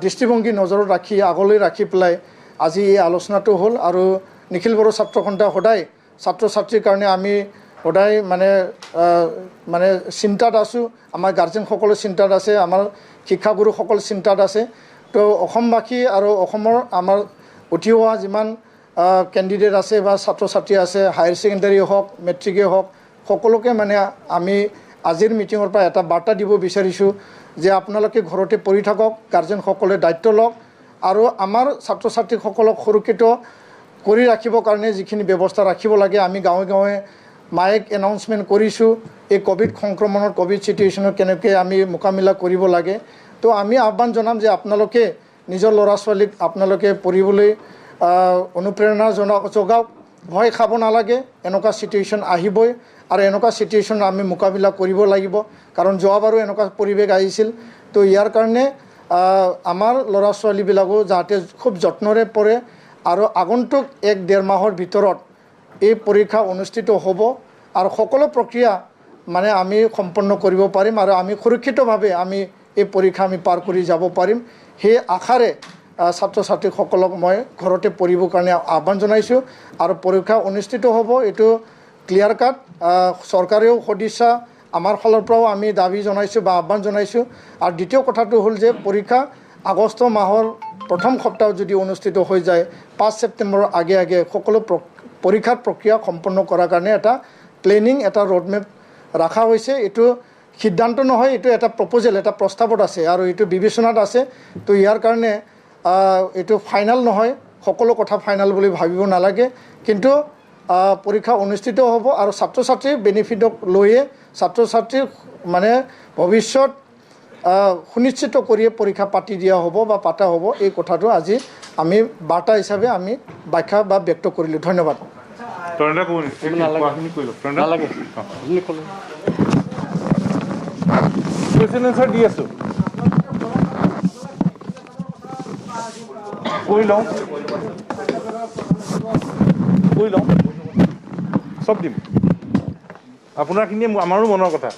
দৃষ্টিভংগী নজৰত ৰাখি আগলৈ ৰাখি পেলাই আজি এই আলোচনাটো হ'ল আৰু নিখিল বড়ো ছাত্ৰ সন্থা সদায় ছাত্ৰ ছাত্ৰীৰ কাৰণে আমি সদায় মানে চিন্তাত আছোঁ আমাৰ গাৰ্জেনসকলো চিন্তাত আছে আমাৰ শিক্ষাগুৰুসকল চিন্তাত আছে তো অসমবাসী আৰু অসমৰ আমাৰ উঠি অহা যিমান কেণ্ডিডেট আছে বা ছাত্ৰ ছাত্ৰী আছে হায়াৰ ছেকেণ্ডেৰী হওক মেট্ৰিকেই হওক সকলোকে মানে আমি আজিৰ মিটিঙৰ পৰা এটা বাৰ্তা দিব বিচাৰিছোঁ যে আপোনালোকে ঘৰতে পঢ়ি থাকক গাৰ্জেনসকলে দায়িত্ব লওক আৰু আমাৰ ছাত্ৰ ছাত্ৰীসকলক সুৰক্ষিত কৰি ৰাখিবৰ কাৰণে যিখিনি ব্যৱস্থা ৰাখিব লাগে আমি গাঁৱে গাঁৱে মাইক এনাউন্সমেণ্ট কৰিছোঁ এই কোভিড সংক্ৰমণৰ কোভিড চিটুৱেশ্যনত কেনেকৈ আমি মোকাবিলা কৰিব লাগে তো আমি আহ্বান জনাম যে আপোনালোকে নিজৰ ল'ৰা ছোৱালীক আপোনালোকে পঢ়িবলৈ অনুপ্ৰেৰণা জগাওক ভয় খাব নালাগে এনেকুৱা চিটুৱেশ্যন আহিবই আৰু এনেকুৱা চিটুৱেশ্যন আমি মোকাবিলা কৰিব লাগিব কাৰণ যোৱাবাৰো এনেকুৱা পৰিৱেশ আহিছিল তো ইয়াৰ কাৰণে আমাৰ ল'ৰা ছোৱালীবিলাকো যাতে খুব যত্নৰে পঢ়ে আৰু আগন্তুক 1-1.5 মাহৰ ভিতৰত এই পৰীক্ষা অনুষ্ঠিত হ'ব আৰু সকলো প্ৰক্ৰিয়া মানে আমি সম্পন্ন কৰিব পাৰিম আৰু আমি সুৰক্ষিতভাৱে আমি এই পৰীক্ষা আমি পাৰ কৰি যাব পাৰিম সেই আশাৰে ছাত্ৰ ছাত্ৰীসকলক মই ঘৰতে পঢ়িবৰ কাৰণে আহ্বান জনাইছোঁ আৰু পৰীক্ষা অনুষ্ঠিত হ'ব এইটো ক্লিয়াৰ কাট চৰকাৰেও সদিচ্ছা আমাৰ ফালৰ পৰাও আমি দাবী জনাইছোঁ বা আহ্বান জনাইছোঁ আৰু দ্বিতীয় কথাটো হ'ল যে পৰীক্ষা আগষ্ট মাহৰ প্ৰথম সপ্তাহত যদি অনুষ্ঠিত হৈ যায় 5 ছেপ্টেম্বৰৰ আগে সকলো পৰীক্ষাৰ প্ৰক্ৰিয়া সম্পন্ন কৰাৰ কাৰণে এটা প্লেনিং এটা ৰোডমেপ ৰাখা হৈছে এইটো সিদ্ধান্ত নহয় এইটো এটা প্ৰপ'জেল এটা প্ৰস্তাৱত আছে আৰু এইটো বিবেচনাত আছে তো ইয়াৰ কাৰণে এইটো ফাইনেল নহয়, সকলো কথা ফাইনেল বুলি ভাবিব নালাগে। কিন্তু পৰীক্ষা অনুষ্ঠিত হ'ব আৰু ছাত্ৰ ছাত্ৰীৰ বেনিফিটক লৈয়ে ছাত্ৰ ছাত্ৰীৰ মানে ভৱিষ্যত সুনিশ্চিত কৰিয়ে পৰীক্ষা পাতি দিয়া হ'ব বা পাতা হ'ব, এই কথাটো আজি আমি বাৰ্তা হিচাপে আমি ব্যাখ্যা বা ব্যক্ত কৰিলোঁ। ধন্যবাদ। কুৱেশ্যন এনচাৰ দি আছোঁ, কৰি লওঁ চব দিম। আপোনাৰখিনিয়ে আমাৰো মনৰ কথা।